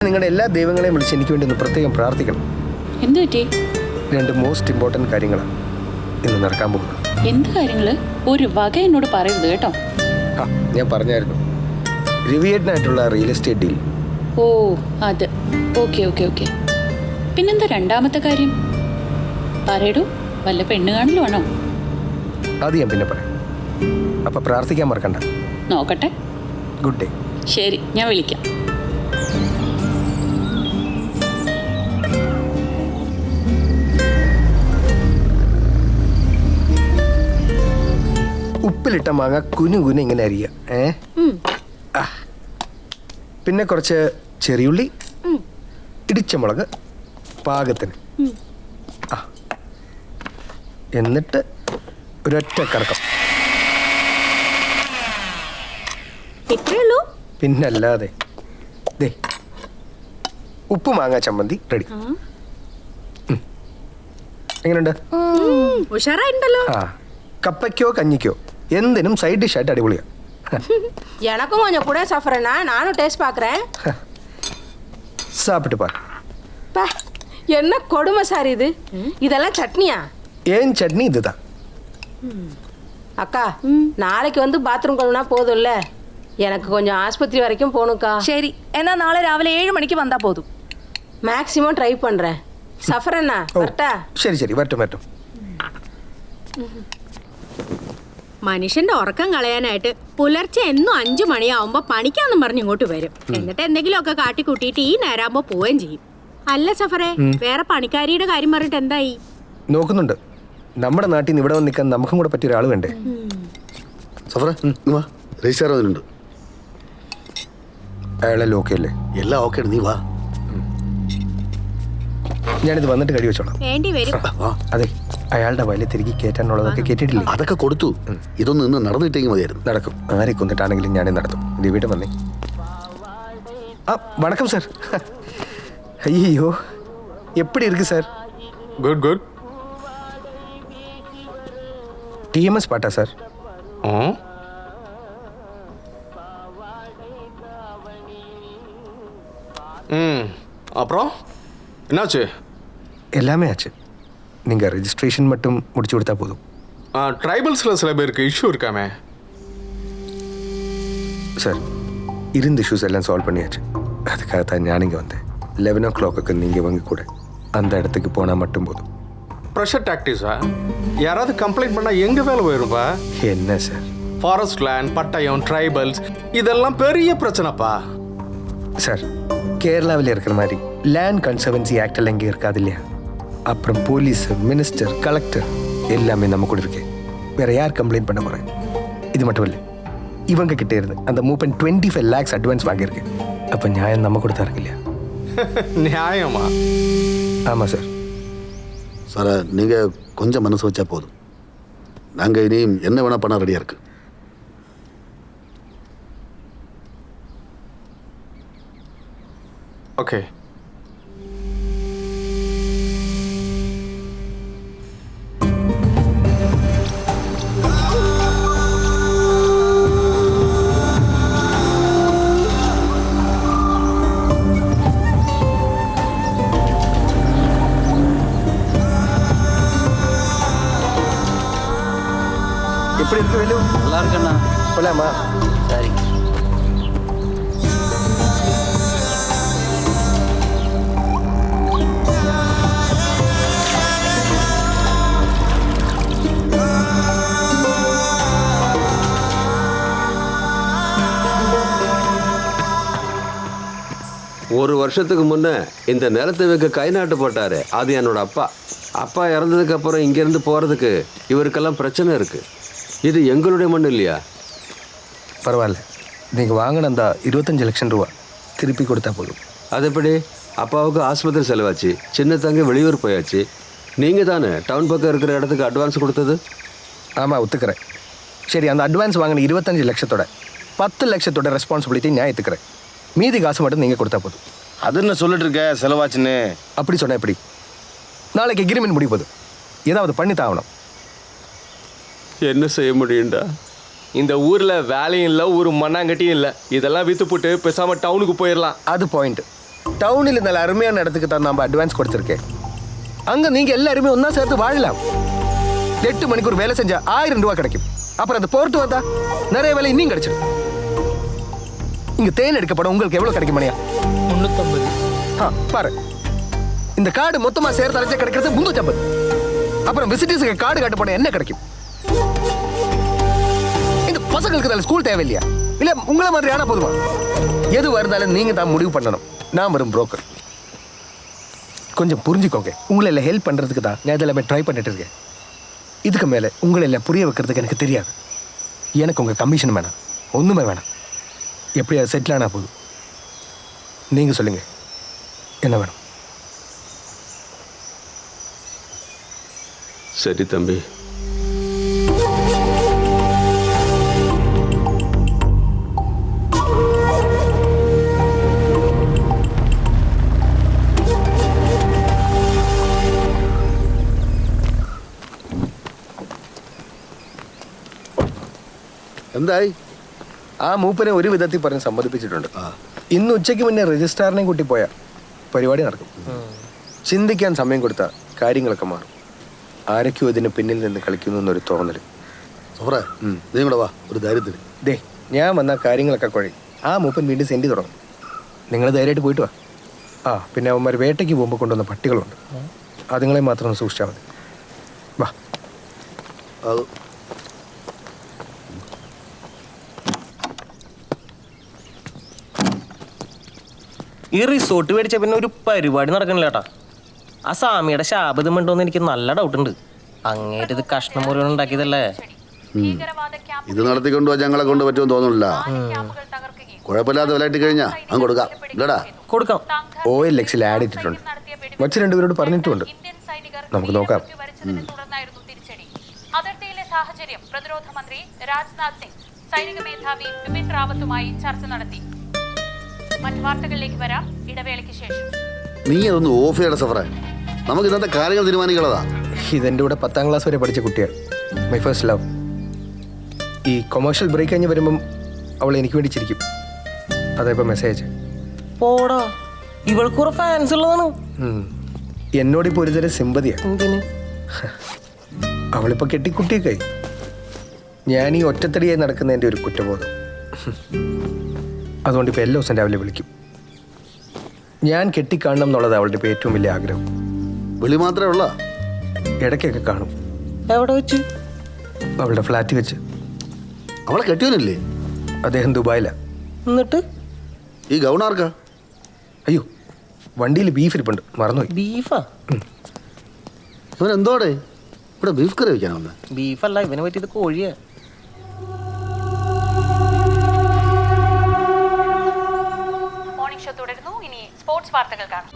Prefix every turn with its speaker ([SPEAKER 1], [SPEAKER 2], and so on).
[SPEAKER 1] നിങ്ങളുടെ എല്ലാ ദൈവങ്ങളെയും വിളിച്ച് എനിക്ക് വേണ്ടി ഒന്ന് പ്രത്യേകം പ്രാർത്ഥിക്കണം.
[SPEAKER 2] എന്ത് പറ്റി?
[SPEAKER 1] രണ്ട് മോസ്റ്റ് ഇമ്പോർട്ടൻറ്റ് കാര്യങ്ങളാണ് ഇന്ന് നടക്കാൻ പോകുന്നത്.
[SPEAKER 2] എന്ത് കാര്യങ്ങള്? ഒരു വക എന്നോട് പറയരുത് കേട്ടോ.
[SPEAKER 1] ഞാൻ പറഞ്ഞായിരുന്നു, രവിയേട്ടനായിട്ടുള്ള റിയൽ എസ്റ്റേറ്റ് ഡീൽ.
[SPEAKER 2] ഓ അത് ഓക്കെ ഓക്കെ ഓക്കെ. പിന്നെന്താ രണ്ടാമത്തെ കാര്യം? പറയടൂ, വല്ല പെണ്ണ് കാണലുമാണോ?
[SPEAKER 1] അത് ഞാൻ പിന്നെ പറയാം. അപ്പം പ്രാർത്ഥിക്കാൻ മറക്കണ്ട.
[SPEAKER 2] നോക്കട്ടെ.
[SPEAKER 1] Good day.
[SPEAKER 2] ശരി, ഞാൻ വിളിക്കാം.
[SPEAKER 1] ഉപ്പിലിട്ട മാങ്ങ കുനു ഇങ്ങനെ അരിയുക. പിന്നെ കുറച്ച് ചെറിയുള്ളി, ഇടിച്ച മുളക് പാകത്തിന്. എന്നിട്ട് ഒരൊറ്റ കറക്കം. പിന്നല്ലാതെ ദേ ഉപ്പ് മാങ്ങ ചമ്മന്തി റെഡി. എങ്ങനെയുണ്ട്?
[SPEAKER 3] ഉഷാറായിട്ടുണ്ടല്ലോ.
[SPEAKER 1] കപ്പയ്ക്കോ കഞ്ഞിക്കോ എന്തിനും സൈഡ് ഡിഷ് ആയിട്ട് അടിപൊളിയാ.
[SPEAKER 3] எனக்கும் கொஞ்சம் கூட சஃபரனா, நானும் டேஸ்ட் பார்க்குறேன்.
[SPEAKER 1] சாப்பிட்டு பாரு.
[SPEAKER 3] பா, என்ன கொடுமை சார் இது. இதெல்லாம் சட்னியா?
[SPEAKER 1] ஏன் சட்னி இதுதான்.
[SPEAKER 3] அக்கா, நாளைக்கு வந்து பாத்ரூம் கழுவுனா போதும்ல. எனக்கு கொஞ்சம் ஆஸ்பத்திரி வரைக்கும் போகணுக்கா.
[SPEAKER 4] ശരി, എന്നാ നാളെ രാവിലെ 7 മണിക്ക് വന്നാ പോതും.
[SPEAKER 3] மேக்ஸிமம் ட்ரை பண்ணுறேன். சஃபரண்ணா வரட்டா?
[SPEAKER 1] ശരി വരട്ടെ.
[SPEAKER 5] മനുഷ്യന്റെ ഉറക്കം കളയാനായിട്ട് പുലർച്ചെ എന്നും 5 മണിയാവുമ്പോ പണിക്കാന്നും പറഞ്ഞ് ഇങ്ങോട്ട് വരും. എന്നിട്ട് എന്തെങ്കിലുമൊക്കെ കാട്ടിക്കൂട്ടിയിട്ട് ഈ നേരാകുമ്പോ പോവുകയും ചെയ്യും. അല്ല സഫറെ, വേറെ പണിക്കാരിയുടെ കാര്യം പറഞ്ഞിട്ട് എന്തായി?
[SPEAKER 1] നോക്കുന്നുണ്ട്. നമ്മുടെ നാട്ടിൽ നിന്ന് ഇവിടെ വന്ന് നിൽക്കാൻ നമുക്കും കൂടെ പറ്റിയ ഒരാൾ വേണ്ടേ?
[SPEAKER 6] സഫറ വാ, രജിസ്റ്റർ വന്നിട്ടുണ്ട്.
[SPEAKER 1] അയാളെല്ലാം ഓക്കെ അല്ലേ?
[SPEAKER 6] എല്ലാം ഓക്കെ, നീ വാ.
[SPEAKER 1] ഞാനിത് വന്നിട്ട് കഴി വെച്ചോളാം.
[SPEAKER 5] വേണ്ടി വരും.
[SPEAKER 1] അതെ, അയാളുടെ വയലിൽ തിരികെ കയറ്റാനുള്ളതൊക്കെ കേട്ടിട്ടില്ലേ?
[SPEAKER 6] അതൊക്കെ കൊടുത്തു. ഇതൊന്നും ഇന്ന് നടന്നിട്ടെങ്കിൽ മതിയായിരുന്നു.
[SPEAKER 1] നടക്കും. ആരെ കൊന്നിട്ടാണെങ്കിലും ഞാനേ നടത്തും. ഇത് വീട്ടിൽ വന്നേ. വണക്കം സാർ. അയ്യോ, എപ്പടി ഇருக்கு സാർ?
[SPEAKER 7] गुड.
[SPEAKER 1] TMS பாட்டா சார்?
[SPEAKER 7] அப்புறம் என்னாச்சு?
[SPEAKER 1] எல்லாமே ஆச்சு. நீங்கள் ரெஜிஸ்ட்ரேஷன் மட்டும் முடிச்சு கொடுத்தா போதும்.
[SPEAKER 7] ட்ரைபல்ஸில் சில பேருக்கு இஷ்யூ இருக்காமே
[SPEAKER 1] சார். இருந்த இஷ்யூஸ் எல்லாம் சால்வ் பண்ணியாச்சு. அதுக்காகத்தான் நான் இங்கே வந்தேன். 11 o'clock நீங்கள் இவங்க கூட அந்த இடத்துக்கு போனால் மட்டும் போதும்.
[SPEAKER 7] ப்ரெஷர் டாக்டிஸா? யாராவது கம்ப்ளைண்ட் பண்ணால் எங்கே வேலை போயிருப்பா?
[SPEAKER 1] என்ன சார்?
[SPEAKER 7] ஃபாரஸ்ட் லேண்ட், பட்டயம், ட்ரைபல்ஸ் இதெல்லாம் பெரிய பிரச்சனைப்பா.
[SPEAKER 1] சார், கேரளாவில் இருக்கிற மாதிரி லேண்ட் கன்சர்வன்சி ஆக்ட் எல்லாம் இங்கே இருக்காது இல்லையா? அப்புறம் போலீஸ், மினிஸ்டர், கலெக்டர் எல்லாமே நம்ம கூட இருக்கு. வேற யார் கம்ப்ளைண்ட் பண்ண போகிறேன்? இது மட்டும் இல்லை, இவங்க கிட்டே இருந்து அந்த மூப்பன் 25 lakhs அட்வான்ஸ் வாங்கியிருக்கு. அப்போ நியாயம் நம்ம கூட தான் இருக்கு இல்லையா?
[SPEAKER 7] நியாயமா?
[SPEAKER 1] ஆமாம் சார்.
[SPEAKER 6] சார், நீங்கள் கொஞ்சம் மனசு வச்சா போதும். நாங்கள் இனி என்ன வேணால் பண்ண ரெடியாக இருக்கு.
[SPEAKER 7] ஓகே.
[SPEAKER 1] எப்படி இருக்கு வேலு?
[SPEAKER 8] நல்லா இருக்கண்ணா.
[SPEAKER 1] போலாமா?
[SPEAKER 8] சரி.
[SPEAKER 9] ஒரு வருஷத்துக்கு முன்னே இந்த நிலத்தை வைக்க கை நாட்டு போட்டாரு. அது என்னோட அப்பா இறந்ததுக்கு அப்புறம் இங்கேருந்து போகிறதுக்கு இவருக்கெல்லாம் பிரச்சனை இருக்குது. இது எங்களுடைய மண் இல்லையா?
[SPEAKER 1] பரவாயில்ல, நீங்கள் வாங்கின அந்த 25 லட்சம் ரூபா திருப்பி கொடுத்தா போதும்.
[SPEAKER 9] அது எப்படி? அப்பாவுக்கு ஆஸ்பத்திரி செலவாச்சு, சின்ன தங்க வெளியூர் போயாச்சு. நீங்கள் தானே டவுன் பக்கம் இருக்கிற இடத்துக்கு அட்வான்ஸ் கொடுத்தது?
[SPEAKER 1] ஆமாம், ஒத்துக்கிறேன். சரி, அந்த அட்வான்ஸ் வாங்கின 25 லட்சத்தோட 10 லட்சத்தோட ரெஸ்பான்சிபிலிட்டி நான் ஏற்றுக்கிறேன். மீதி காசு மட்டும் நீங்கள் கொடுத்தா போதும்.
[SPEAKER 10] அது என்ன சொல்லிட்டு இருக்க, செலவாச்சுன்னு?
[SPEAKER 1] அப்படி சொன்ன எப்படி? நாளைக்கு எக்ரிமெண்ட் முடிய போகுது. ஏதாவது பண்ணி தாகணும்.
[SPEAKER 9] என்ன செய்ய முடியும்டா?
[SPEAKER 10] இந்த ஊர்ல வேலையும் இல்லை, ஒரு மண்ணாங்கட்டியும் இல்லை. இதெல்லாம் வித்து போட்டு பேசாம டவுனுக்கு போயிடலாம்.
[SPEAKER 1] அது பாயிண்ட். டவுனில் நல்ல அருமையான இடத்துக்கு தான் நம்ம அட்வான்ஸ் கொடுத்துருக்கேன். அங்கே நீங்கள் எல்லாருமே ஒன்றா சேர்த்து வாழலாம். 8 மணிக்கு ஒரு வேலை செஞ்சால் 1000 ரூபா கிடைக்கும். அப்புறம் அந்த போர்ட்டு வந்தா நிறைய வேலை இன்னும் கிடைச்சிடும். இங்கே தேன் எடுக்கப்படும் உங்களுக்கு எவ்வளோ கிடைக்கும் மணியா?
[SPEAKER 8] 350.
[SPEAKER 1] பாரு, இந்த கார்டு மொத்தமாக சேர்த்து அழைச்சா கிடைக்கிறது 350. அப்புறம் விசிட்டர்ஸுக்கு கார்டு காட்ட போனால் என்ன கிடைக்கும்? இந்த பசங்களுக்கு தான் ஸ்கூல் தேவையில்லையா? இல்லை உங்களை மாதிரி ஆனா போதுமா? எது வருந்தாலும் நீங்கள் தான் முடிவு பண்ணணும். நான் வரும் புரோக்கர். கொஞ்சம் புரிஞ்சுக்கோங்க. உங்களை எல்லாம் ஹெல்ப் பண்ணுறதுக்கு தான் நான் இதெல்லாமே ட்ரை பண்ணிட்டு இருக்கேன். இதுக்கு மேலே உங்களை எல்லாம் புரிய வைக்கிறதுக்கு எனக்கு தெரியாது. எனக்கு உங்கள் கமிஷன் வேணாம், ஒன்றுமே வேணாம். எப்படி அது செட்டில் ஆனால் போதும். நீங்கள் சொல்லுங்கள், என்ன வேணும்?
[SPEAKER 9] சரி தம்பி.
[SPEAKER 6] എന്തായി?
[SPEAKER 1] ആ മൂപ്പനെ ഒരു വിധത്തിൽ പറഞ്ഞ് സമ്മതിപ്പിച്ചിട്ടുണ്ട്. ഇന്ന് ഉച്ചയ്ക്ക് മുന്നേ രജിസ്ട്രാറിനെ കൂട്ടി പോയാൽ പരിപാടി നടക്കും. ചിന്തിക്കാൻ സമയം കൊടുത്താൽ കാര്യങ്ങളൊക്കെ മാറും. ആരൊക്കെയോ ഇതിന് പിന്നിൽ നിന്ന് കളിക്കുന്നു എന്നൊരു തോന്നൽ.
[SPEAKER 6] സഫറേ, നീ കൂടെ വാ, ഒരു ധൈര്യത്തിന്.
[SPEAKER 1] ദേ, ഞാൻ വന്ന കാര്യങ്ങളൊക്കെ കുഴയും. ആ മൂപ്പൻ വീണ്ടും സെൻഡ് തുടങ്ങും. നിങ്ങൾ ധൈര്യമായിട്ട് പോയിട്ട് വാ. പിന്നെ അവന്മാർ വേട്ടയ്ക്ക് പോകുമ്പോൾ കൊണ്ടുവന്ന പട്ടികളുണ്ട്. അതുങ്ങളെ മാത്രം ഒന്ന് സൂക്ഷിച്ചാൽ മതി. വാ.
[SPEAKER 6] അത്
[SPEAKER 8] ഈ റിസോർട്ട് മേടിച്ച പിന്നെ ഒരു പരിപാടി നടക്കണില്ല കേട്ടാ. ആ സ്വാമിയുടെ ശാപതം ഉണ്ടോന്ന് എനിക്ക് നല്ല ഡൗട്ടുണ്ട്. അങ്ങേറ്റ് ഇത് കഷ്ണം മുറികൾ ഉണ്ടാക്കിയതല്ലേ?
[SPEAKER 6] ഇത് നടത്തിക്കൊണ്ടുപോകാൻ ഞങ്ങളെ കൊണ്ട് പറ്റുമെന്ന് തോന്നുന്നില്ല. കുഴപ്പമില്ലാതെ വിലയിട്ട് കഴിഞ്ഞാ അങ്ങ് കൊടുക്കാം. ഇല്ലടാ,
[SPEAKER 8] കൊടുക്കാം.
[SPEAKER 1] OLX-ൽ ആഡ് ഇട്ടിട്ടുണ്ട്. മറ്റു രണ്ടുപേരോട് പറഞ്ഞിട്ടുമുണ്ട്. നമുക്ക് നോക്കാം.
[SPEAKER 2] അതിർത്തിയിലെ സാഹചര്യം പ്രതിരോധ മന്ത്രി രാജ്നാഥ് സിംഗ് സൈനിക മേധാവി ബിപിൻ റാവത്തുമായി ചർച്ച നടത്തി. മറ്റു വാർത്തകളിലേക്ക് വരാം ഇടവേളയ്ക്ക് ശേഷം.
[SPEAKER 6] നീ അതൊന്ന് ഓഫ് ചെയ്യണം സഫറേ. നമുക്ക് ഇന്നത്തെ കാര്യങ്ങൾ തീരുമാനിക്കുന്നതാ.
[SPEAKER 1] ഇതെൻ്റെ കൂടെ 10ാം ക്ലാസ് വരെ പഠിച്ച കുട്ടിയാണ്. My first love. ഈ കൊമേഴ്ഷ്യൽ ബ്രേക്ക് കഴിഞ്ഞ് വരുമ്പം അവൾ എനിക്ക് വേണ്ടി ചിരിക്കും. അതായപ്പോൾ മെസ്സേജ്.
[SPEAKER 8] പോടാ, ഇവൾക്ക് കുറെ ഫാൻസ് ഉള്ളതാണ്.
[SPEAKER 1] എന്നോടിപ്പോൾ ഒരു തരം സിമ്പതിയാണ്.
[SPEAKER 8] എന്തിന്?
[SPEAKER 1] അവളിപ്പോൾ കെട്ടിക്കുട്ടിയൊക്കെ ആയി. ഞാൻ ഈ ഒറ്റത്തടിയായി നടക്കുന്നതിൻ്റെ ഒരു കുറ്റബോധം. അതുകൊണ്ട് ഇപ്പോൾ എല്ലാ ദിവസം രാവിലെ വിളിക്കും. ഞാൻ കെട്ടിക്കാണണം എന്നുള്ളത് അവളുടെ ഇപ്പോൾ ഏറ്റവും വലിയ ആഗ്രഹം.
[SPEAKER 6] വിളി മാത്രമേ ഉള്ള?
[SPEAKER 1] ഇടയ്ക്കൊക്കെ കാണും.
[SPEAKER 8] എവിടെ വെച്ച്?
[SPEAKER 1] അവളുടെ ഫ്ലാറ്റിൽ വെച്ച്.
[SPEAKER 6] അവളെ കെട്ടിയോനില്ലേ?
[SPEAKER 1] അദ്ദേഹം ദുബായിലാണ്.
[SPEAKER 8] എന്നിട്ട്
[SPEAKER 6] ഈ ഗൗണാർക്കാ?
[SPEAKER 1] അയ്യോ, വണ്ടിയിൽ ബീഫ് ഇരിപ്പുണ്ട്, മറന്നുപോയി.
[SPEAKER 8] ബീഫാ?
[SPEAKER 6] ഇവൻ എന്തോടെ ഇവിടെ ബീഫ് കറി വയ്ക്കാനാ വന്നേ?
[SPEAKER 8] ബീഫല്ല, ഇവനെ പറ്റിയത് കോഴിയാ.
[SPEAKER 2] മോർണിംഗ് ഷോ തുടരുന്നു. ഇനി സ്പോർട്സ് വാർത്തകൾ കാണാം.